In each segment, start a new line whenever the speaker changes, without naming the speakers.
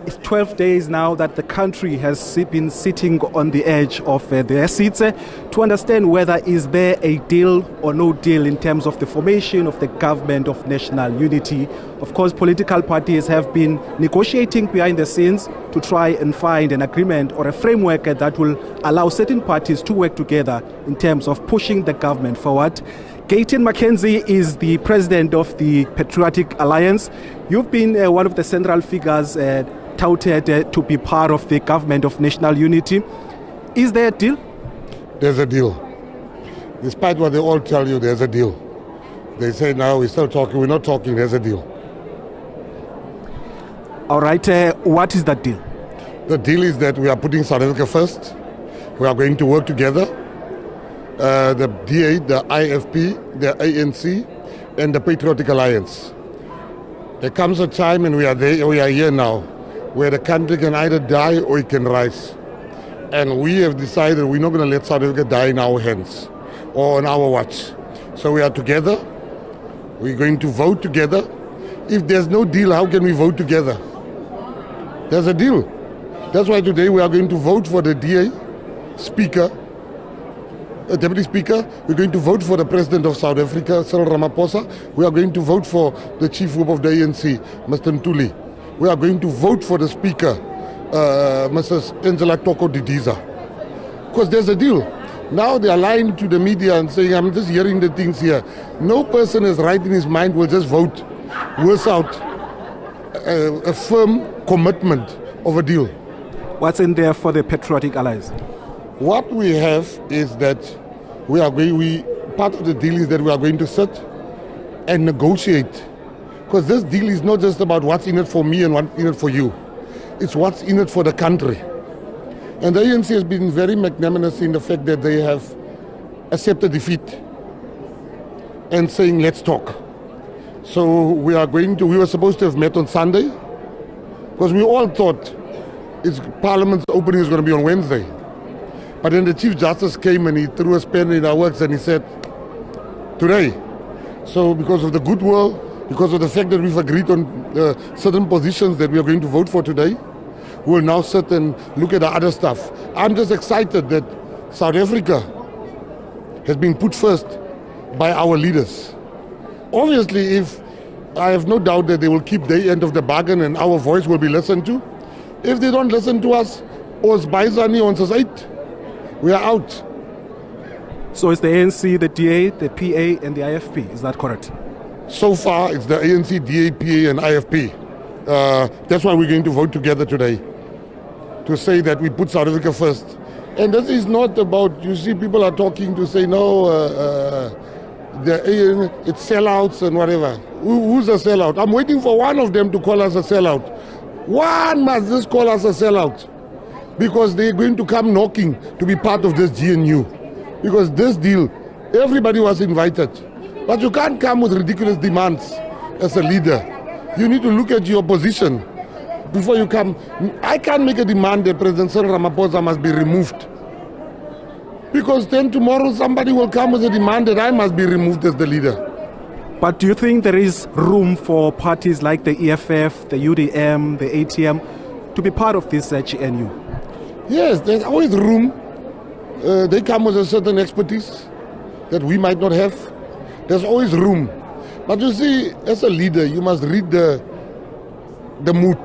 it's 12 days now that the country has been sitting on the edge of their seats to understand whether is there a deal or no deal in terms of the formation of the government of national unity. Of course, political parties have been negotiating behind the scenes to try and find an agreement or a framework that will allow certain parties to work together in terms of pushing the government forward. Gayton McKenzie is the president of the Patriotic Alliance. You've been one of the central figures touted to be part of the government of national unity. Is there a deal?
There's a deal. Despite what they all tell you, there's a deal. They say now we're still talking, we're not talking, there's a deal.
All right, what is that deal?
The deal is that we are putting South Africa first. We are going to work together. The DA, the IFP, the ANC, and the Patriotic Alliance. There comes a time, and we are here now, where the country can either die or it can rise. And we have decided we're not going to let South Africa die in our hands or on our watch. So we are together. We're going to vote together. If there's no deal, how can we vote together? There's a deal. That's why today we are going to vote for the DA, Speaker, Deputy Speaker. We're going to vote for the President of South Africa, Cyril Ramaphosa. We are going to vote for the Chief Whip of the ANC, Mr. Ntuli. We are going to vote for the Speaker, Mrs. Angela Toko Didiza. Because there's a deal. Now they are lying to the media and saying, I'm just hearing the things here. No person is right in his mind will just vote without a firm commitment of a deal.
What's in there for the Patriotic Alliance?
What we have is that part of the deal is that we are going to sit and negotiate. Because this deal is not just about what's in it for me and what's in it for you. It's what's in it for the country. And the ANC has been very magnanimous in the fact that they have accepted defeat and saying, let's talk. So we were supposed to have met on Sunday because we all thought Parliament's opening is going to be on Wednesday. But then the Chief Justice came and he threw a spanner in our works and he said, today. So because of the goodwill, because of the fact that we've agreed on certain positions that we are going to vote for today, we will now sit and look at the other stuff. I'm just excited that South Africa has been put first by our leaders. Obviously, I have no doubt that they will keep their end of the bargain and our voice will be listened to. If they don't listen to us, ons Baizani on society, we are out.
So it's the ANC, the DA, the PA, and the IFP. Is that correct?
So far, it's the ANC, DA, PA, and IFP. That's why we're going to vote together today, to say that we put South Africa first. And this is not about, you see, people are talking to say, no, it's sellouts and whatever. Who's a sellout? I'm waiting for one of them to call us a sellout. One must just call us a sellout. Because they're going to come knocking to be part of this GNU. Because this deal, everybody was invited. But you can't come with ridiculous demands as a leader. You need to look at your position before you come. I can't make a demand that President Cyril Ramaphosa must be removed. Because then tomorrow somebody will come with a demand that I must be removed as the leader.
But do you think there is room for parties like the EFF, the UDM, the ATM to be part of this GNU?
Yes, there's always room. They come with a certain expertise that we might not have. There's always room. But you see, as a leader, you must read the mood.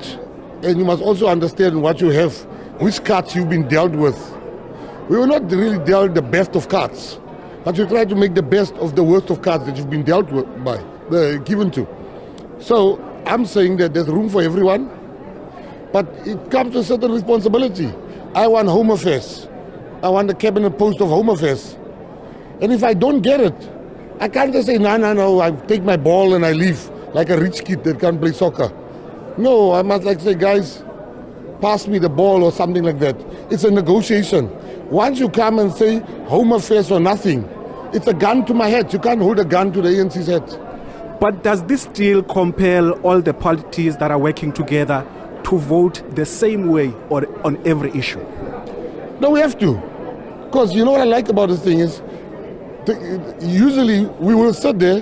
And you must also understand what you have, which cards you've been dealt with. We were not really dealt the best of cards. But you try to make the best of the worst of cards that you've been dealt with given to. So I'm saying that there's room for everyone. But it comes to a certain responsibility. I want Home Affairs. I want the cabinet post of Home Affairs. And if I don't get it, I can't just say, no, I take my ball and I leave, like a rich kid that can't play soccer. No, I must say, guys, pass me the ball or something like that. It's a negotiation. Once you come and say Home Affairs or nothing, it's a gun to my head. You can't hold a gun to the ANC's head.
But does this deal compel all the parties that are working together to vote the same way or on every issue?
No, we have to. Because you know what I like about this thing is, usually we will sit there,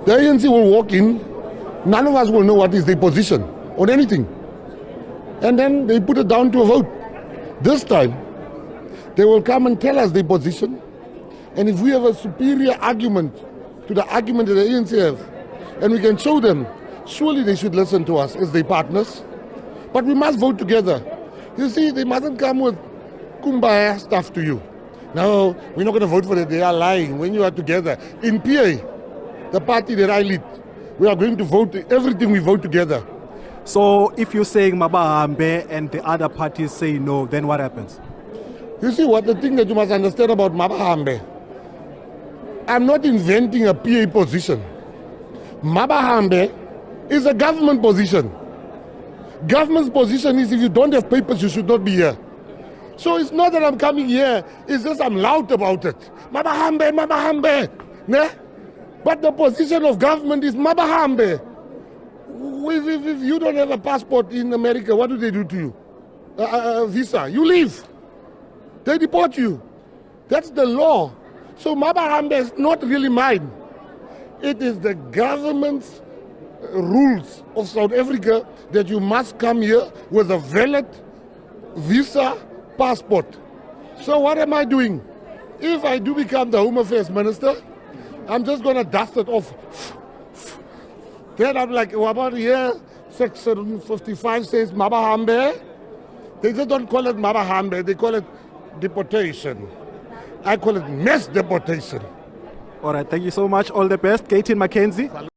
the ANC will walk in, none of us will know what is their position on anything. And then they put it down to a vote. This time, they will come and tell us their position. And if we have a superior argument to the argument that the ANC have, and we can show them, surely they should listen to us as their partners. But we must vote together. You see, they mustn't come with kumbaya stuff to you. No, we're not going to vote for it. They are lying. When you are together. In PA, the party that I lead, we are going to vote everything we vote together.
So if you're saying Mabahambe and the other parties say no, then what happens?
You see what the thing that you must understand about Mabahambe, I'm not inventing a PA position. Mabahambe is a government position. Government's position is if you don't have papers, you should not be here. So it's not that I'm coming here, it's just I'm loud about it. Mabahambe, Mabahambe. Ne? But the position of government is Mabahambe. If you don't have a passport in America, what do they do to you? A visa. You leave. They deport you. That's the law. So Mabahambe is not really mine. It is the government's rules of South Africa that you must come here with a valid visa passport. So what am I doing? If I do become the Home Affairs Minister, I'm just going to dust it off. Then I'm like, what about here? Section 55 says Mabahambe. They just don't call it Mabahambe, they call it deportation. I call it mass deportation.
All right, thank you so much. All the best. Gayton McKenzie.